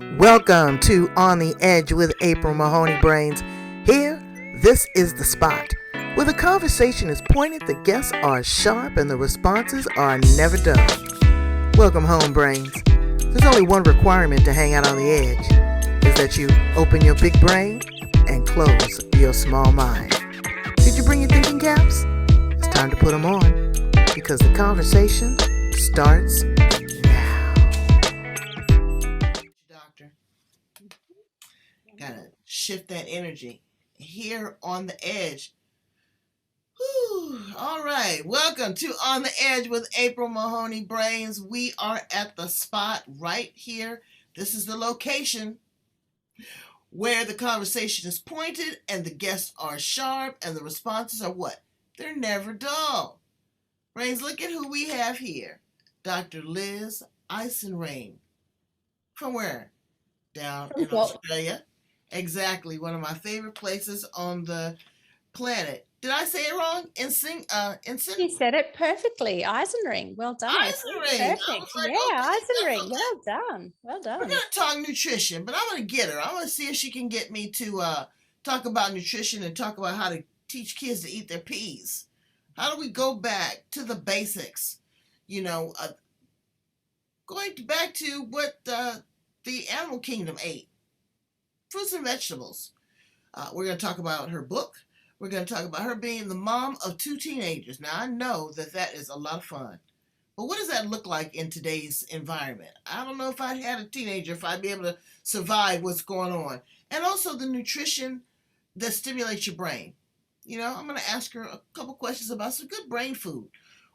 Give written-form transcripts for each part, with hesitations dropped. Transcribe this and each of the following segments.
Welcome to On the Edge with April Mahoney Brains. Here, this is the spot where the conversation is pointed, the guests are sharp, and the responses are never dull. Welcome home, Brains. There's only one requirement to hang out on the edge, is that you open your big brain and close your small mind. Did you bring your thinking caps? It's time to put them on, because the conversation starts now. Doctor, gotta shift that energy here on the edge. Whew. All right, welcome to On the Edge with April Mahoney Brains. We are at the spot right here. This is the location where the conversation is pointed and the guests are sharp and the responses are what? They're never dull. Brains, look at who we have here. Dr. Liz Isenring. From where? Down in Australia. Exactly, one of my favorite places on the planet. Did I say it wrong? Ensign? You said it perfectly. Isenring. Well done. Isenring. Perfect. Isenring. Well done. Well done. We're going to talk nutrition, but I'm going to get her. I'm going to see if she can get me to talk about nutrition and talk about how to teach kids to eat their peas. How do we go back to the basics? Going back to what the animal kingdom ate. Fruits and vegetables. We're going to talk about her book. We're going to talk about her being the mom of 2 teenagers. Now, I know that is a lot of fun. But what does that look like in today's environment? I don't know if I had a teenager, if I'd be able to survive what's going on. And also the nutrition that stimulates your brain. I'm going to ask her a couple questions about some good brain food.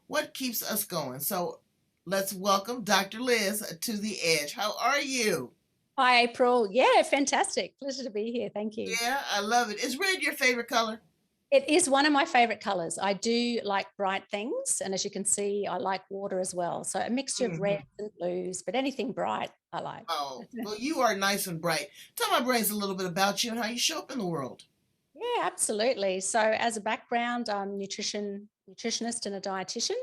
What keeps us going? So let's welcome Dr. Liz to the Edge. How are you? Hi, April. Yeah, fantastic. Pleasure to be here. Thank you. Yeah, I love it. Is red your favorite color? It is one of my favorite colors. I do like bright things. And as you can see, I like water as well. So a mixture of reds and blues, but anything bright I like. Oh, well, you are nice and bright. Tell my brains a little bit about you and how you show up in the world. Yeah, absolutely. So as a background, I'm nutritionist and a dietitian.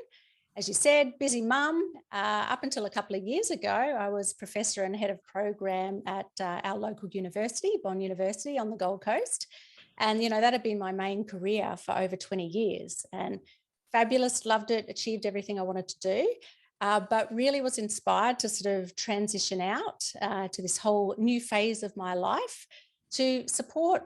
As you said, busy mum. Up until a couple of years ago, I was professor and head of program at our local university, Bond University on the Gold Coast. And, that had been my main career for over 20 years. And fabulous, loved it, achieved everything I wanted to do, but really was inspired to sort of transition out to this whole new phase of my life to support,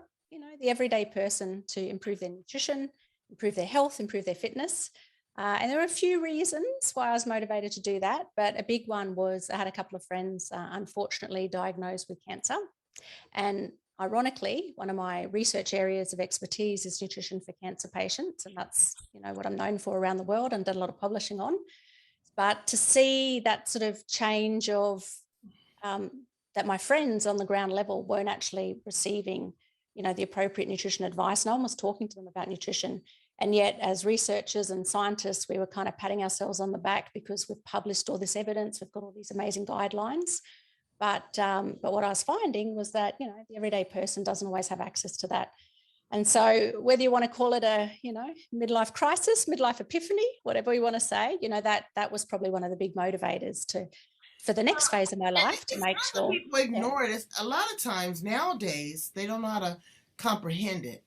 the everyday person to improve their nutrition, improve their health, improve their fitness. And there were a few reasons why I was motivated to do that, but a big one was I had a couple of friends unfortunately diagnosed with cancer. And ironically, one of my research areas of expertise is nutrition for cancer patients, and that's what I'm known for around the world and done a lot of publishing on. But to see that sort of change of that my friends on the ground level weren't actually receiving the appropriate nutrition advice. No one was talking to them about nutrition. And yet, as researchers and scientists, we were kind of patting ourselves on the back because we've published all this evidence, we've got all these amazing guidelines. But what I was finding was that, the everyday person doesn't always have access to that. And so whether you want to call it a, midlife crisis, midlife epiphany, whatever you want to say, that was probably one of the big motivators for the next phase of my life to make sure. People ignore it. A lot of times nowadays, they don't know how to comprehend it.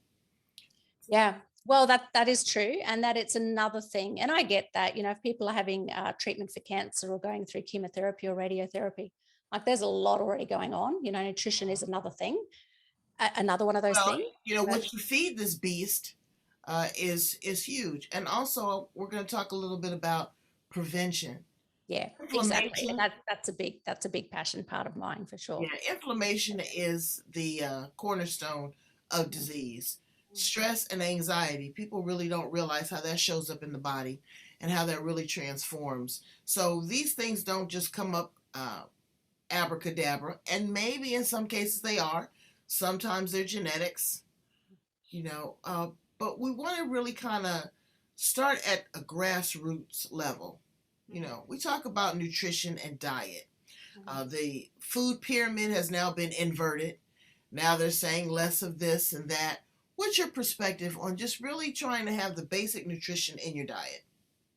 Yeah. Well, that is true. And that it's another thing. And I get that, if people are having treatment for cancer or going through chemotherapy or radiotherapy, like there's a lot already going on. Nutrition is another thing, another one of those things. What you feed this beast is huge. And also, we're going to talk a little bit about prevention. Yeah, exactly. And that's a big passion part of mine for sure. Yeah, inflammation is the cornerstone of disease. Stress and anxiety, people really don't realize how that shows up in the body and how that really transforms. So these things don't just come up abracadabra, and maybe in some cases they are. Sometimes they're genetics, but we want to really kind of start at a grassroots level. We talk about nutrition and diet. The food pyramid has now been inverted. Now they're saying less of this and that. What's your perspective on just really trying to have the basic nutrition in your diet?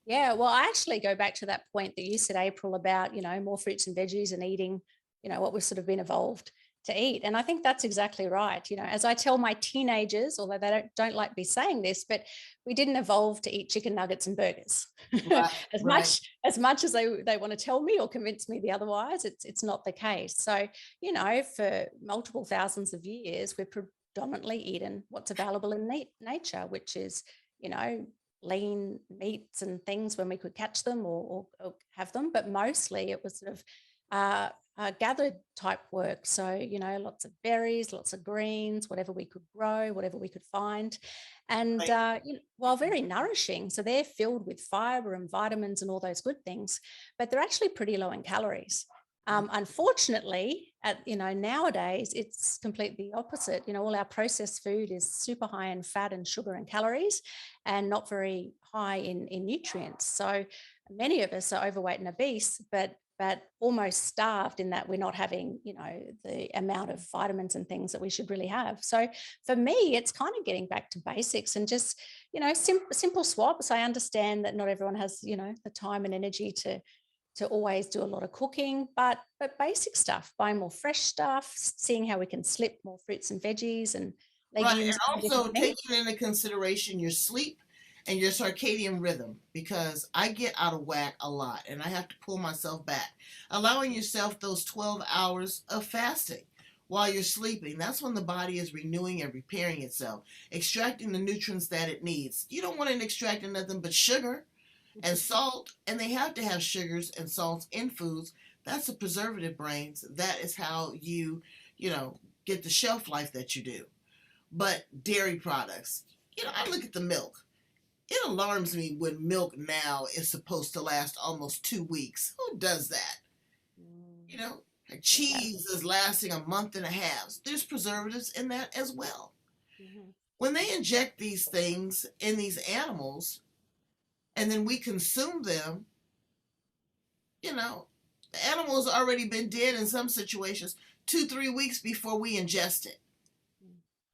Yeah, well, I actually go back to that point that you said, April, about, more fruits and veggies and eating, what we've sort of been evolved to eat. And I think that's exactly right. As I tell my teenagers, although they don't like me saying this, but we didn't evolve to eat chicken nuggets and burgers. Right, as right. much as they want to tell me or convince me the otherwise, it's not the case. So, for multiple thousands of years, we've predominantly eaten what's available in nature, which is, lean meats and things when we could catch them or have them. But mostly it was sort of gathered type work. So, lots of berries, lots of greens, whatever we could grow, whatever we could find. And Right. while very nourishing, so they're filled with fiber and vitamins and all those good things, but they're actually pretty low in calories. Unfortunately, nowadays it's completely opposite. All our processed food is super high in fat and sugar and calories, and not very high in nutrients. So many of us are overweight and obese, but almost starved in that we're not having, the amount of vitamins and things that we should really have. So for me, it's kind of getting back to basics and just, simple swaps. I understand that not everyone has, the time and energy to always do a lot of cooking, but basic stuff, buying more fresh stuff, seeing how we can slip more fruits and veggies and Right, and legumes and also different things. taking into consideration your sleep and your circadian rhythm, because I get out of whack a lot and I have to pull myself back. Allowing yourself those 12 hours of fasting while you're sleeping, that's when the body is renewing and repairing itself, extracting the nutrients that it needs. You don't want it extracting nothing but sugar and salt, and they have to have sugars and salts in foods. That's a preservative, brains. That is how you know, get the shelf life that you do. But dairy products, I look at the milk. It alarms me when milk now is supposed to last almost 2 weeks. Who does that? You know, Yeah. cheese is lasting a month and a half. There's preservatives in that as well. Mhm. When they inject these things in these animals and then we consume them, the animal has already been dead in some situations 2, 3 weeks before we ingest it.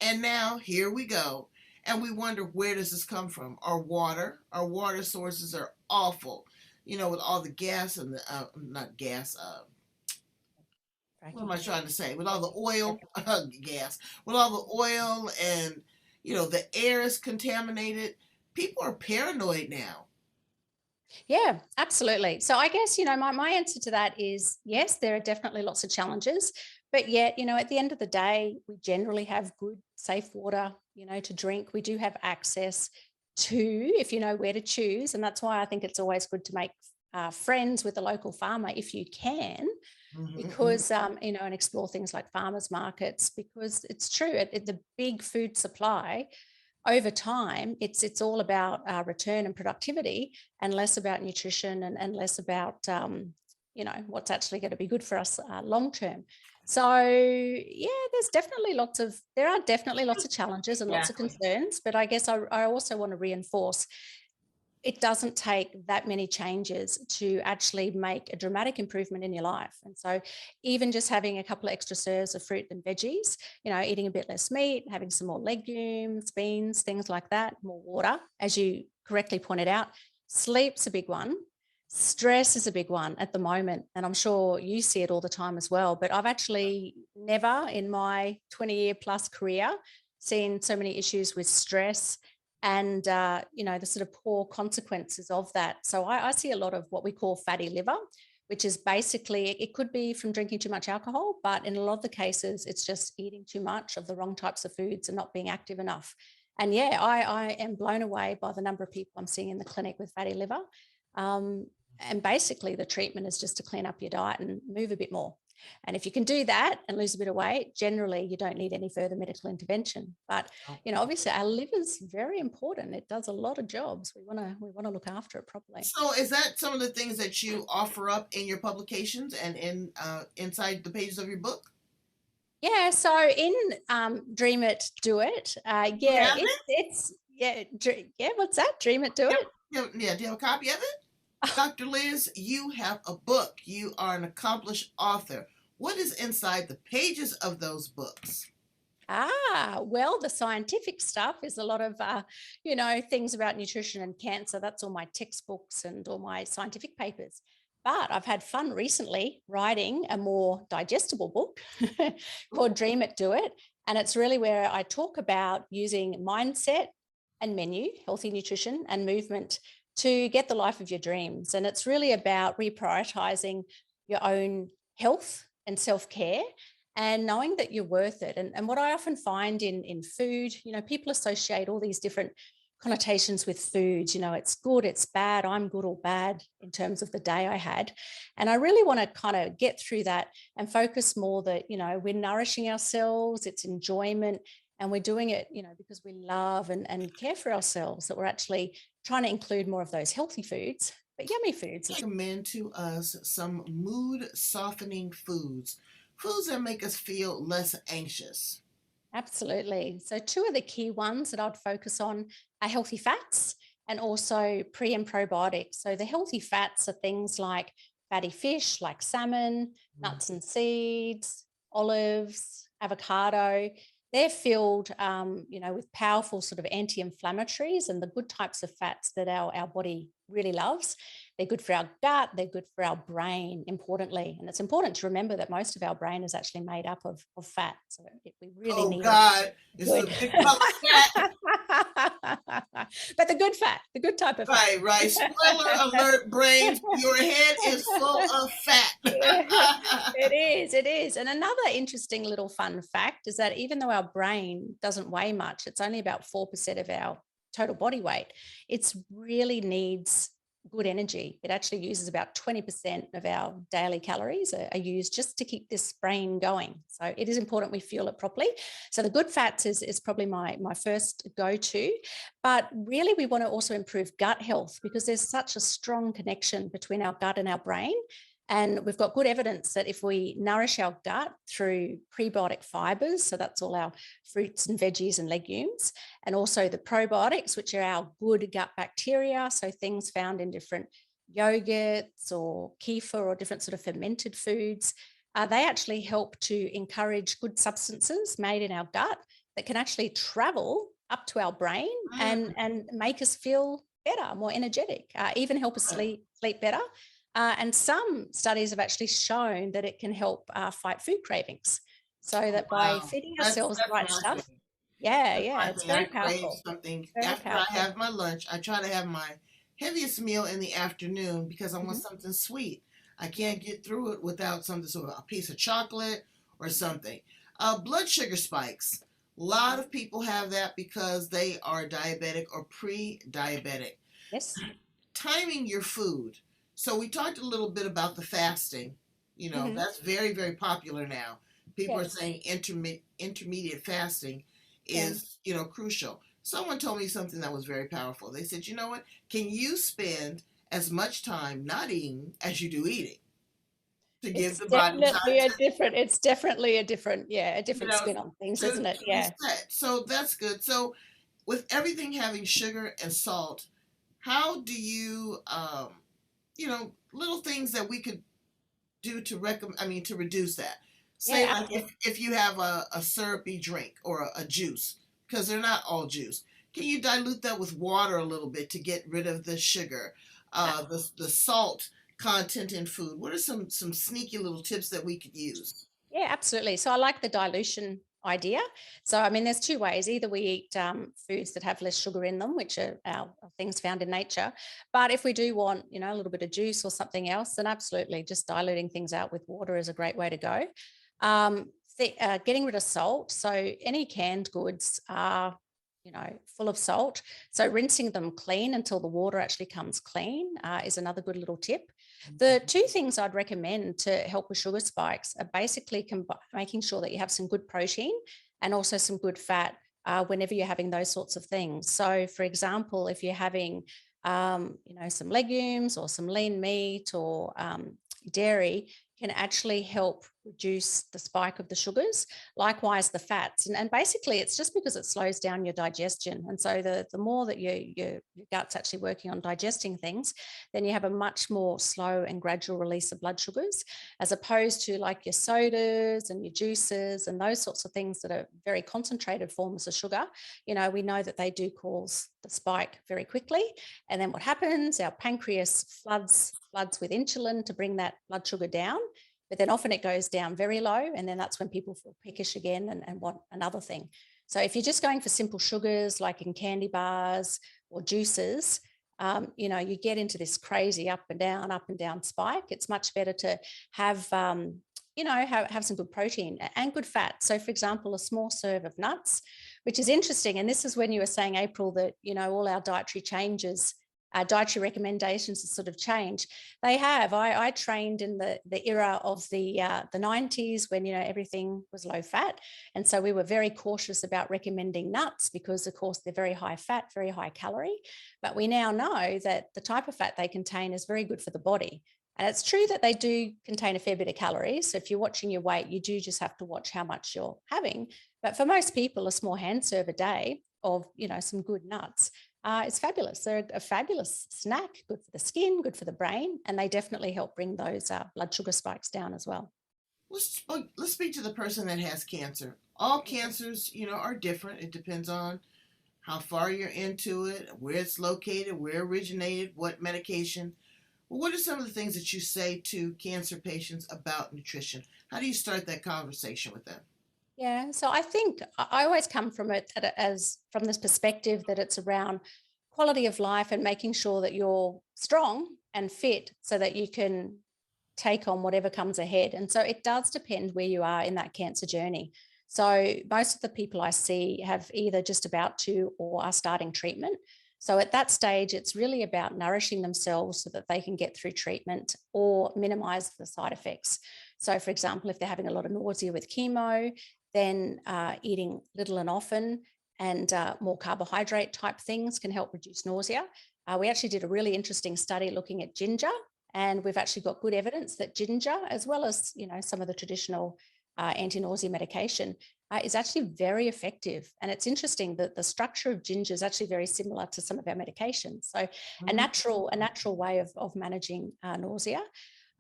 And now here we go. And we wonder, where does this come from? Our water sources are awful. With all the gas and the, not gas, what am Fracking. I trying to say? With all the Yeah. oil, gas, with all the oil and, the air is contaminated. People are paranoid now. Yeah, absolutely. So I guess, my answer to that is yes, there are definitely lots of challenges, but yet, at the end of the day, we generally have good, safe water, to drink. We do have access to, if you know where to choose. And that's why I think it's always good to make friends with the local farmer if you can, Hmm. because, and explore things like farmers markets, because it's true, the big food supply over time, it's all about return and productivity, and less about nutrition and less about what's actually going to be good for us long term. So yeah, there are definitely lots of challenges and lots of Exactly. concerns, but I guess I also want to reinforce it doesn't take that many changes to actually make a dramatic improvement in your life. And so, even just having a couple of extra serves of fruit and veggies, eating a bit less meat, having some more legumes, beans, things like that, more water, as you correctly pointed out. Sleep's a big one. Stress is a big one at the moment. And I'm sure you see it all the time as well. But I've actually never in my 20-year plus career seen so many issues with stress and the sort of poor consequences of that. So I see a lot of what we call fatty liver, which is basically it could be from drinking too much alcohol, but in a lot of the cases, it's just eating too much of the wrong types of foods and not being active enough. And yeah, I am blown away by the number of people I'm seeing in the clinic with fatty liver. And basically, the treatment is just to clean up your diet and move a bit more. And if you can do that and lose a bit of weight, generally you don't need any further medical intervention. But obviously our liver is very important. It does a lot of jobs. We want to look after it properly. So, is that some of the things that you offer up in your publications and inside the pages of your book? Yeah. So in Dream It, Do It. You Yeah, have it? it's yeah, yeah. What's that? Dream It, Do Yep. It. Yeah. Do you have a copy of it? Dr. Liz, you have a book. You are an accomplished author. What is inside the pages of those books? Well, the scientific stuff is a lot of, things about nutrition and cancer. That's all my textbooks and all my scientific papers. But I've had fun recently writing a more digestible book called Dream It, Do It. And it's really where I talk about using mindset and menu, healthy nutrition and movement to get the life of your dreams. And it's really about reprioritizing your own health and self-care and knowing that you're worth it. And what I often find in food, people associate all these different connotations with foods. It's good, it's bad, I'm good or bad in terms of the day I had. And I really want to kind of get through that and focus more that, we're nourishing ourselves, it's enjoyment, and we're doing it, because we love and care for ourselves, that we're actually trying to include more of those healthy foods, but yummy foods. Recommend to us some mood softening foods, foods that make us feel less anxious. Absolutely. So two of the key ones that I'd focus on are healthy fats and also pre and probiotics. So the healthy fats are things like fatty fish, like salmon, nuts and seeds, olives, avocado. They're filled, with powerful sort of anti-inflammatories and the good types of fats that our body really loves. They're good for our gut. They're good for our brain, importantly. And it's important to remember that most of our brain is actually made up of fat. So we really need God, it's good. the big color fat. But the good fat, the good type of fat. Right. Spoiler alert, brains, your head is full of fat. It is. And another interesting little fun fact is that even though our brain doesn't weigh much, it's only about 4% of our total body weight, it really needs good energy. It actually uses about 20% of our daily calories are used just to keep this brain going. So it is important we fuel it properly. So the good fats is probably my first go-to, but really we want to also improve gut health because there's such a strong connection between our gut and our brain. And we've got good evidence that if we nourish our gut through prebiotic fibers, so that's all our fruits and veggies and legumes, and also the probiotics, which are our good gut bacteria, so things found in different yogurts or kefir or different sort of fermented foods, they actually help to encourage good substances made in our gut that can actually travel up to our brain and make us feel better, more energetic, even help us sleep better. And some studies have actually shown that it can help fight food cravings. So that by feeding ourselves the right stuff, it's very powerful. Something Very after powerful. I have my lunch. I try to have my heaviest meal in the afternoon because I want Mhm. something sweet. I can't get through it without something, so a piece of chocolate or something. Blood sugar spikes. A lot of people have that because they are diabetic or pre-diabetic. Yes. Timing your food. So we talked a little bit about the fasting. Mhm. That's very, very popular now. People are Yes. saying intermediate fasting Yeah. is, crucial. Someone told me something that was very powerful. They said, you know what? Can you spend as much time not eating as you do eating to give the body time It's definitely a different, a you different know, spin on things, to isn't it? Yeah. reset? So that's good. So with everything having sugar and salt, how do you, little things that we could do to to reduce that? Say Yeah, like absolutely. if you have a syrupy drink or a juice, because they're not all juice. Can you dilute that with water a little bit to get rid of the sugar, the salt content in food? What are some sneaky little tips that we could use? Yeah, absolutely. So I like the dilution idea. So, I mean, there's two ways. Either we eat foods that have less sugar in them, which are our things found in nature. But if we do want, a little bit of juice or something else, then absolutely just diluting things out with water is a great way to go. Getting rid of salt. So any canned goods are, full of salt. So rinsing them clean until the water actually comes clean is another good little tip. The two things I'd recommend to help with sugar spikes are basically making sure that you have some good protein and also some good fat whenever you're having those sorts of things. So, for example, if you're having, some legumes or some lean meat or dairy, can actually help reduce the spike of the sugars. Likewise, the fats. And basically, it's just because it slows down your digestion. And so the more that your gut's actually working on digesting things, then you have a much more slow and gradual release of blood sugars, as opposed to like your sodas and your juices and those sorts of things that are very concentrated forms of sugar. We know that they do cause the spike very quickly. And then what happens? Our pancreas floods with insulin to bring that blood sugar down. But then often it goes down very low, and then that's when people feel peckish again and want another thing. So if you're just going for simple sugars, like in candy bars or juices, you get into this crazy up and down spike. It's much better to have, have some good protein and good fat. So for example, a small serve of nuts, which is interesting. And this is when you were saying, April, that, all our dietary recommendations have sort of changed. They have. I trained in the era of the 90s when, everything was low fat. And so we were very cautious about recommending nuts because, of course, they're very high fat, very high calorie. But we now know that the type of fat they contain is very good for the body. And it's true that they do contain a fair bit of calories. So if you're watching your weight, you do just have to watch how much you're having. But for most people, a small hand serve a day of, some good nuts, it's fabulous. They're a fabulous snack, good for the skin, good for the brain, and they definitely help bring those blood sugar spikes down as well. Let's speak to the person that has cancer. All cancers, are different. It depends on how far you're into it, where it's located, where it originated, what medication. Well, what are some of the things that you say to cancer patients about nutrition? How do you start that conversation with them? Yeah, so I think I always come from it from this perspective that it's around quality of life and making sure that you're strong and fit so that you can take on whatever comes ahead. And so it does depend where you are in that cancer journey. So most of the people I see have either just about to or are starting treatment. So at that stage, it's really about nourishing themselves so that they can get through treatment or minimize the side effects. So for example, if they're having a lot of nausea with chemo, then eating little and often and more carbohydrate type things can help reduce nausea. We actually did a really interesting study looking at ginger, and we've actually got good evidence that ginger, as well as some of the traditional anti-nausea medication, is actually very effective. And it's interesting that the structure of ginger is actually very similar to some of our medications. So a natural way of managing nausea.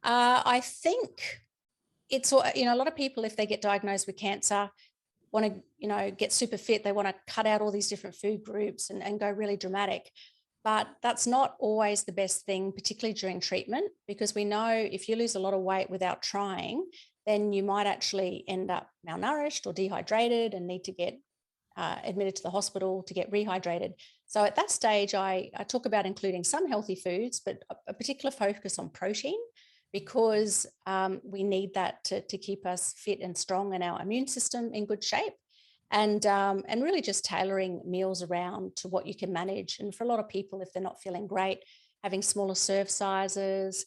I think it's, a lot of people, if they get diagnosed with cancer, want to, get super fit. They want to cut out all these different food groups and go really dramatic. But that's not always the best thing, particularly during treatment, because we know if you lose a lot of weight without trying, then you might actually end up malnourished or dehydrated and need to get admitted to the hospital to get rehydrated. So at that stage, I talk about including some healthy foods, but a particular focus on protein, because we need that to keep us fit and strong and our immune system in good shape. And really just tailoring meals around to what you can manage. And for a lot of people, if they're not feeling great, having smaller serve sizes,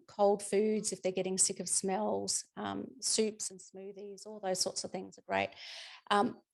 cold foods if they're getting sick of smells, soups and smoothies, all those sorts of things are great.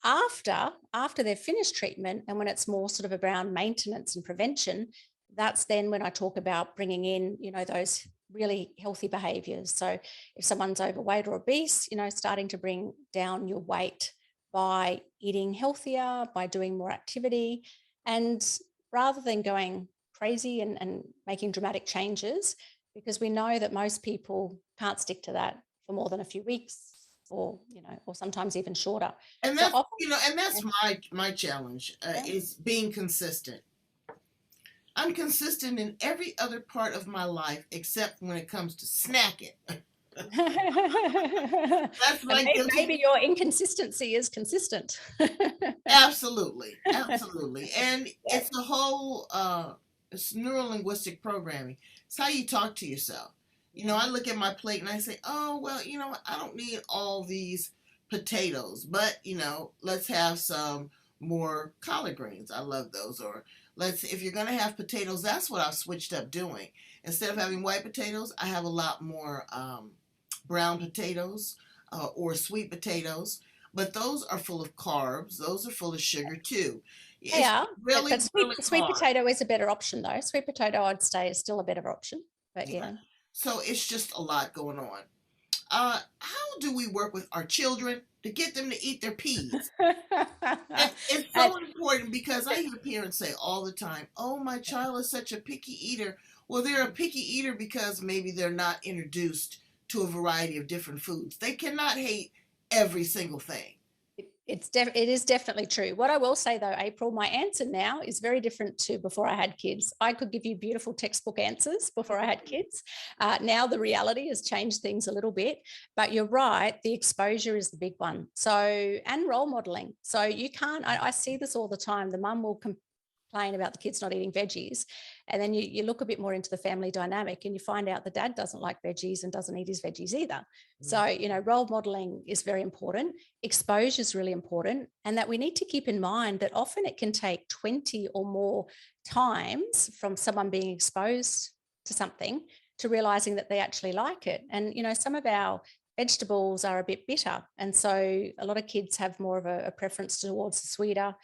After they've finished treatment and when it's more sort of around maintenance and prevention, that's then when I talk about bringing in, those really healthy behaviors. So if someone's overweight or obese, starting to bring down your weight by eating healthier, by doing more activity, and rather than going crazy and making dramatic changes, because we know that most people can't stick to that for more than a few weeks or sometimes even shorter. And that's, and that's my challenge is being consistent. I'm consistent in every other part of my life except when it comes to snacking. That's maybe your inconsistency is consistent. Absolutely. And it's the whole it's neuro-linguistic programming. It's how you talk to yourself. I look at my plate and I say, oh, well, I don't need all these potatoes, but, let's have some more collard greens. I love those. Or if you're going to have potatoes, that's what I've switched up doing. Instead of having white potatoes, I have a lot more brown potatoes or sweet potatoes. But those are full of carbs. Those are full of sugar too. Yeah, but sweet potato is a better option though. Sweet potato, I'd say, is still a better option. But yeah. So it's just a lot going on. how do we work with our children to get them to eat their peas? It's And so important because I hear parents say all the time, "Oh, my child is such a picky eater." Well, they're a picky eater because maybe they're not introduced to a variety of different foods. They cannot hate every single thing. it is definitely true. What I will say though, April, my answer now is very different to before I had kids. I could give you beautiful textbook answers before I had kids. Now the reality has changed things a little bit, but you're right. The exposure is the big one. So, and role modeling. So you can't, I see this all the time. The mum will complain about the kids not eating veggies. And then you look a bit more into the family dynamic and you find out the dad doesn't like veggies and doesn't eat his veggies either. So, role modeling is very important. Exposure is really important. And that we need to keep in mind that often it can take 20 or more times from someone being exposed to something to realizing that they actually like it. And, some of our vegetables are a bit bitter. And so a lot of kids have more of a preference towards the sweeter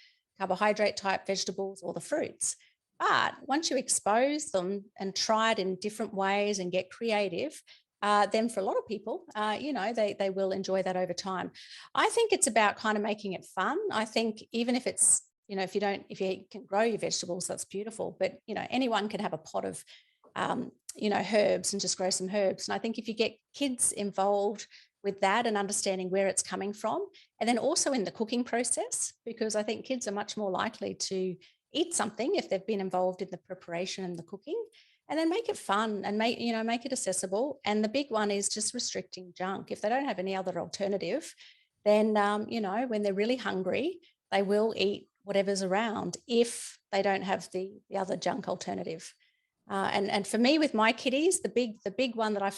carbohydrate type vegetables or the fruits. But once you expose them and try it in different ways and get creative, then for a lot of people, they will enjoy that over time. I think it's about kind of making it fun. I think even if it's, if you can grow your vegetables, that's beautiful. But, anyone can have a pot of, herbs and just grow some herbs. And I think if you get kids involved with that and understanding where it's coming from, and then also in the cooking process, because I think kids are much more likely to eat something if they've been involved in the preparation and the cooking, and then make it fun and make it accessible. And the big one is just restricting junk. If they don't have any other alternative, then when they're really hungry, they will eat whatever's around if they don't have the other junk alternative. And for me with my kiddies, the big one that I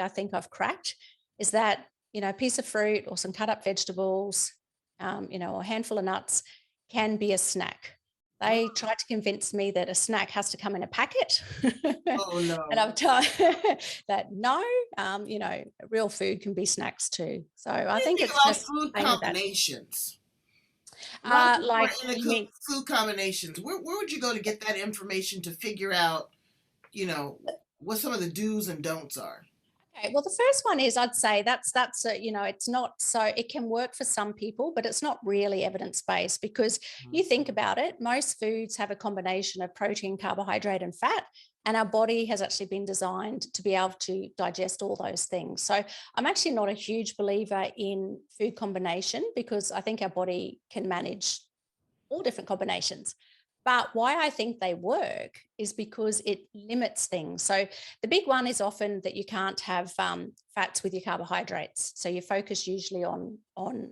think I've cracked is that a piece of fruit or some cut up vegetables, or a handful of nuts can be a snack. They tried to convince me that a snack has to come in a packet. Oh And no. I've told that no, real food can be snacks too. So I What do you think think it's about just food playing with that. combinations? A lot of people Like, are into you mean, food combinations. Where would you go to get that information to figure out, you know, what some of the do's and don'ts are? okay, well, the first one is I'd say that's it's not, so it can work for some people, but it's not really evidence based because you think about it, most foods have a combination of protein, carbohydrate, and fat. And our body has actually been designed to be able to digest all those things. So I'm actually not a huge believer in food combination because I think our body can manage all different combinations. But why I think they work is because it limits things. So the big one is often that you can't have fats with your carbohydrates. So you focus usually on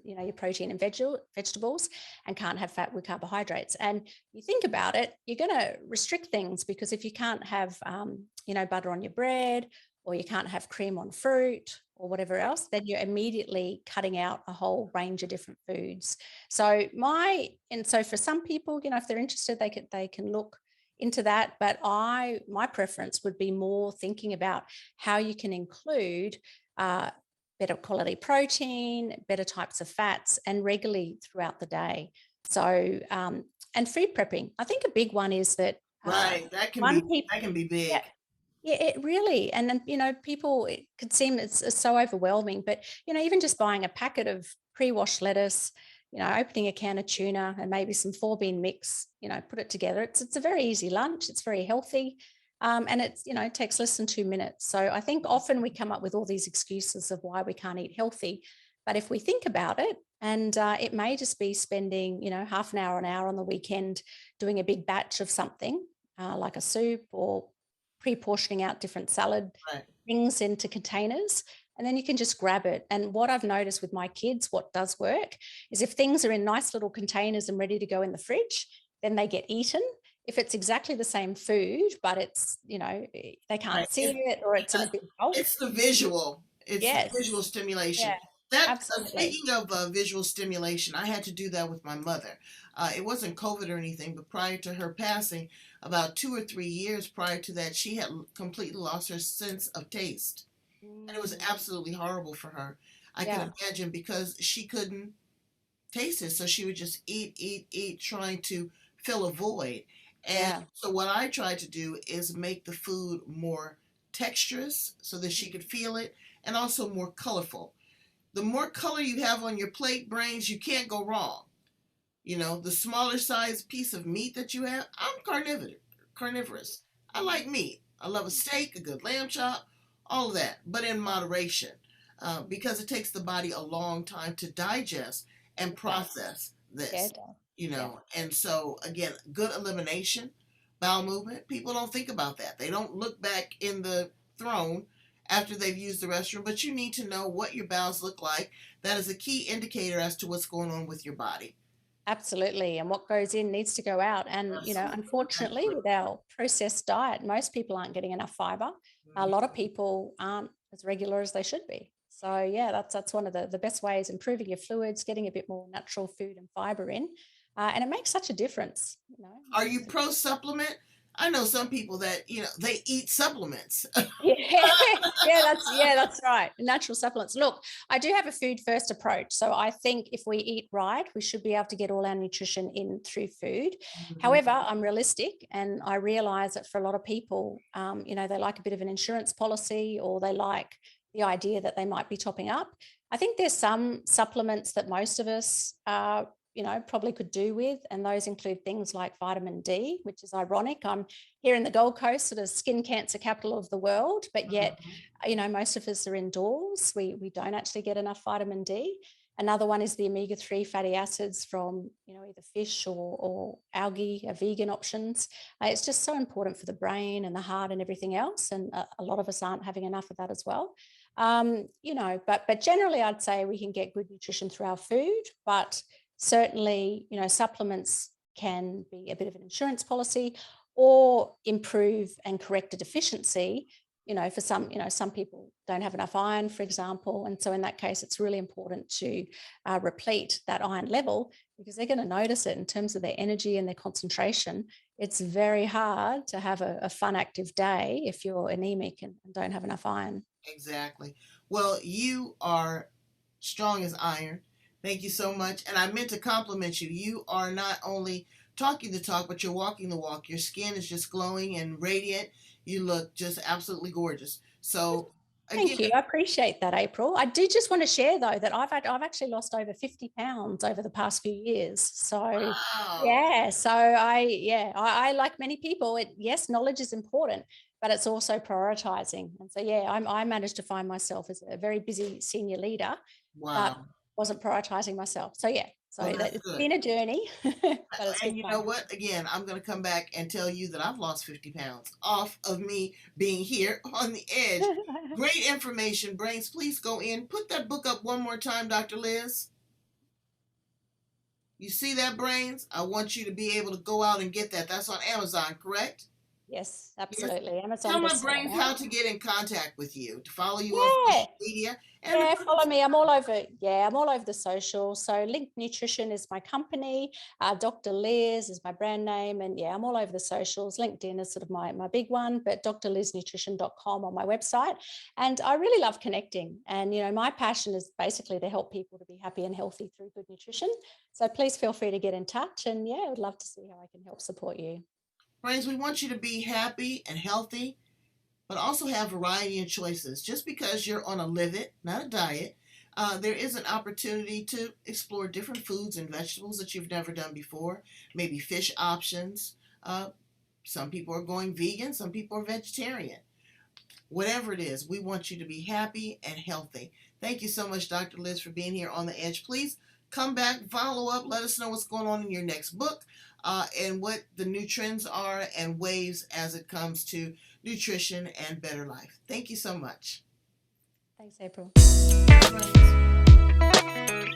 your protein and vegetables, and can't have fat with carbohydrates. And you think about it, you're going to restrict things because if you can't have butter on your bread, or you can't have cream on fruit or whatever else, then you're immediately cutting out a whole range of different foods. So for some people, if they're interested, they can look into that. But my preference would be more thinking about how you can include better quality protein, better types of fats, and regularly throughout the day. So and food prepping. I think a big one is that Right, one people. that can be Yeah, big. yeah, it really, and then, people, it could seem it's so overwhelming, but, even just buying a packet of pre-washed lettuce, opening a can of tuna and maybe some four-bean mix, put it together. It's a very easy lunch. It's very healthy. And it's, it takes less than 2 minutes. So I think often we come up with all these excuses of why we can't eat healthy. But if we think about it, and it may just be spending, half an hour on the weekend doing a big batch of something like a soup, or pre-portioning out different salad Right. things into containers, and then you can just grab it. And what I've noticed with my kids, what does work is if things are in nice little containers and ready to go in the fridge, then they get eaten. If it's exactly the same food, but it's, they Right. can't see it, or it's in Uh, a big bulk. it's the visual. It's the visual Yes. stimulation. Yeah, That absolutely. speaking of visual stimulation, I had to do that with my mother. It wasn't COVID or anything, but prior to her passing, about 2 or 3 years prior to that, she had completely lost her sense of taste, and it was Mm, absolutely horrible for her. I can yeah, imagine because she couldn't taste it, so she would just eat, eat, eat, trying to fill a void. And yeah. so what I tried to do is make the food more texturous so that she Mm, could feel it, and also more colorful. The more color you have on your plate, Brains, you can't go wrong. You know, the smaller size piece of meat that you have, I'm carnivorous. I like meat. I love a steak, a good lamb chop, all of that, but in moderation, because it takes the body a long time to digest and process Yeah, this, it does. you Yeah. know. And so, again, good elimination, bowel movement. People don't think about that. They don't look back in the throne after they've used the restroom, but you need to know what your bowels look like. That is a key indicator as to what's going on with your body. Absolutely. And what goes in needs to go out. And, Absolutely. unfortunately, Absolutely. with our processed diet, most people aren't getting enough fiber. A lot of people aren't as regular as they should be. So, yeah, that's one of the best ways, improving your fluids, getting a bit more natural food and fiber in. And it makes such a difference. Are you pro supplement? I know some people that, they eat supplements. Yeah, that's right. Natural supplements. Look, I do have a food first approach. So I think if we eat right, we should be able to get all our nutrition in through food. Mhm. However, I'm realistic and I realize that for a lot of people, they like a bit of an insurance policy, or they like the idea that they might be topping up. I think there's some supplements that most of us probably could do with, and those include things like vitamin D, which is ironic. I'm here in the Gold Coast, sort of skin cancer capital of the world, but yet, most of us are indoors. We don't actually get enough vitamin D. Another one is the omega-3 fatty acids from, either fish or algae, vegan options. It's just so important for the brain and the heart and everything else. And a lot of us aren't having enough of that as well. But generally, I'd say we can get good nutrition through our food, but certainly, supplements can be a bit of an insurance policy or improve and correct a deficiency. For some people don't have enough iron, for example. And so in that case, it's really important to replete that iron level, because they're going to notice it in terms of their energy and their concentration. It's very hard to have a fun, active day if you're anemic and don't have enough iron. Exactly. Well, you are strong as iron. Thank you so much. And I meant to compliment you. You are not only talking the talk, but you're walking the walk. Your skin is just glowing and radiant. You look just absolutely gorgeous. So, Thank again, you. I appreciate that, April. I do just want to share, though, that I've actually lost over 50 pounds over the past few years. So, wow. yeah. So I like many people. Yes, knowledge is important, but it's also prioritizing. And so, yeah, I managed to find myself as a very busy senior leader, but Wow. wasn't prioritizing myself. So, yeah. So Well, that's it's good. been a journey, but it's good And you know fun. what? Again, I'm going to come back and tell you that I've lost 50 pounds off of me being here on the edge. Great information, Brains. Please go in. Put that book up one more time, Dr. Liz. You see that, Brains? I want you to be able to go out and get that. That's on Amazon, correct? Yes, Yes. absolutely. Amazon Tell my bestseller Brains how now. to get in contact with you, to follow you on Yeah. social media. And Yeah, follow me. I'm all over. Yeah, I'm all over the social. So LINC Nutrition is my company. Dr. Liz is my brand name. And yeah, I'm all over the socials. LinkedIn is sort of my big one, but drliznutrition.com on my website. And I really love connecting. And, my passion is basically to help people to be happy and healthy through good nutrition. So please feel free to get in touch. And yeah, I would love to see how I can help support you. Brains, we want you to be happy and healthy, but also have variety and choices. Just because you're on a live it, not a diet, there is an opportunity to explore different foods and vegetables that you've never done before, maybe fish options. Some people are going vegan, some people are vegetarian. Whatever it is, we want you to be happy and healthy. Thank you so much, Dr. Liz, for being here on the edge. Please come back, follow up, let us know what's going on in your next book, and what the new trends are and waves as it comes to nutrition and better life. Thank you so much. Thanks, April. Friends.